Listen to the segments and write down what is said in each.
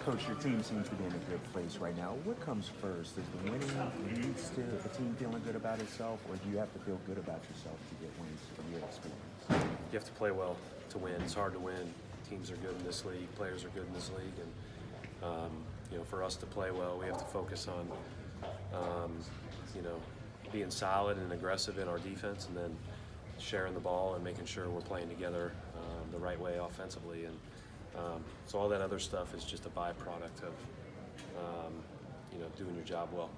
Coach, your team seems to be in a good place right now. What comes first? Is the winning leads to a team feeling good about itself, or do you have to feel good about yourself to get wins from your experience? You have to play well to win. It's hard to win. Teams are good in this league. Players are good in this league, and for us to play well, we have to focus on being solid and aggressive in our defense, and then sharing the ball and making sure we're playing together the right way offensively. And so all that other stuff is just a byproduct of doing your job well.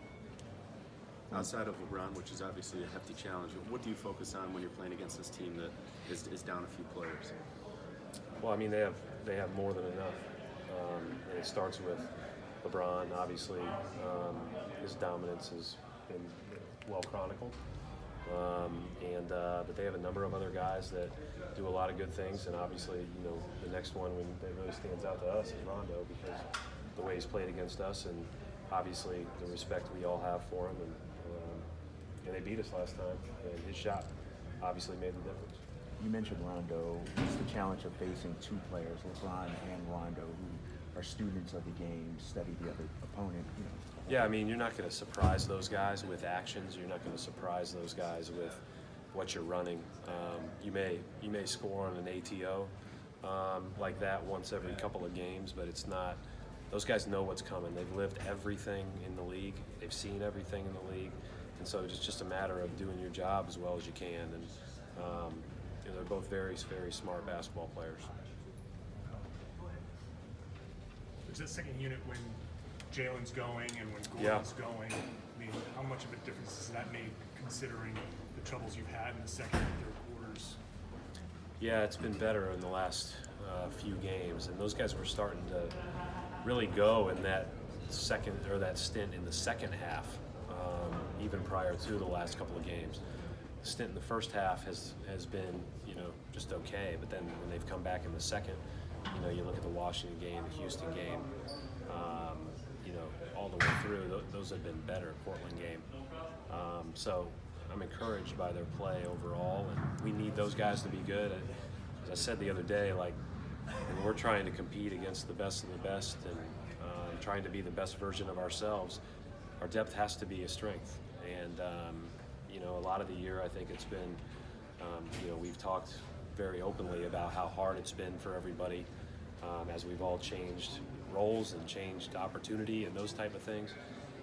Outside of LeBron, which is obviously a hefty challenge, what do you focus on when you're playing against this team that is down a few players? Well, I mean, they have more than enough. And it starts with LeBron. Obviously, his dominance has been well chronicled. But they have a number of other guys that do a lot of good things, and obviously, the next one that really stands out to us is Rondo, because the way he's played against us, and obviously the respect we all have for him, and they beat us last time, and his shot obviously made the difference. You mentioned Rondo. It's the challenge of facing two players, LeBron and Rondo, who are students of the game, study the other opponent. Yeah, I mean, you're not going to surprise those guys with actions. You're not going to surprise those guys with what you're running. You may score on an ATO like that once every couple of games, but it's not. Those guys know what's coming. They've lived everything in the league. They've seen everything in the league, and so it's just a matter of doing your job as well as you can. And they're both very, very smart basketball players. There's that second unit when Jalen's going and when Gordon's going. I mean, how much of a difference does that make, considering the troubles you've had in the second and third quarters? Yeah, it's been better in the last few games, and those guys were starting to really go in that stint in the second half, even prior to the last couple of games. The stint in the first half has been just okay, but then when they've come back in the second, you look at the Washington game, the Houston game, all the way through, those have been better. Portland game, so I'm encouraged by their play overall, and we need those guys to be good. As I said the other day, when we're trying to compete against the best of the best and trying to be the best version of ourselves, our depth has to be a strength. And a lot of the year, I think it's been, we've talked very openly about how hard it's been for everybody as we've all changed roles and changed opportunity and those type of things.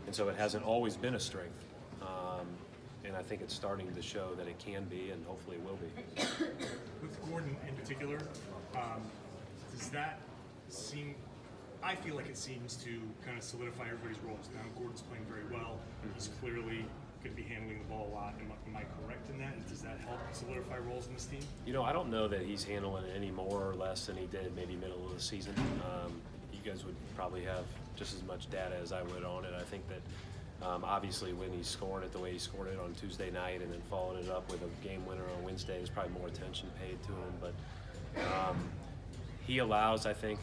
And so it hasn't always been a strength. And I think it's starting to show that it can be, and hopefully it will be. With Gordon in particular, does that seem, I feel like it seems to kind of solidify everybody's roles. Now Gordon's playing very well. He's clearly going to be handling the ball a lot. Am I correct in that? Does that help solidify roles in this team? I don't know that he's handling it any more or less than he did maybe middle of the season. You guys would probably have just as much data as I would on it. I think that obviously when he's scoring it the way he scored it on Tuesday night and then following it up with a game winner on Wednesday, there's probably more attention paid to him. But he allows, I think,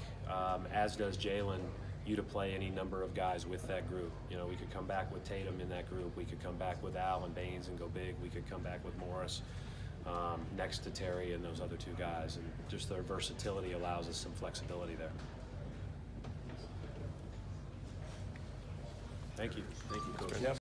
as does Jalen, you to play any number of guys with that group. We could come back with Tatum in that group. We could come back with Al and Baines and go big. We could come back with Morris next to Terry and those other two guys. And just their versatility allows us some flexibility there. Thank you. Thank you, Coach. Yep.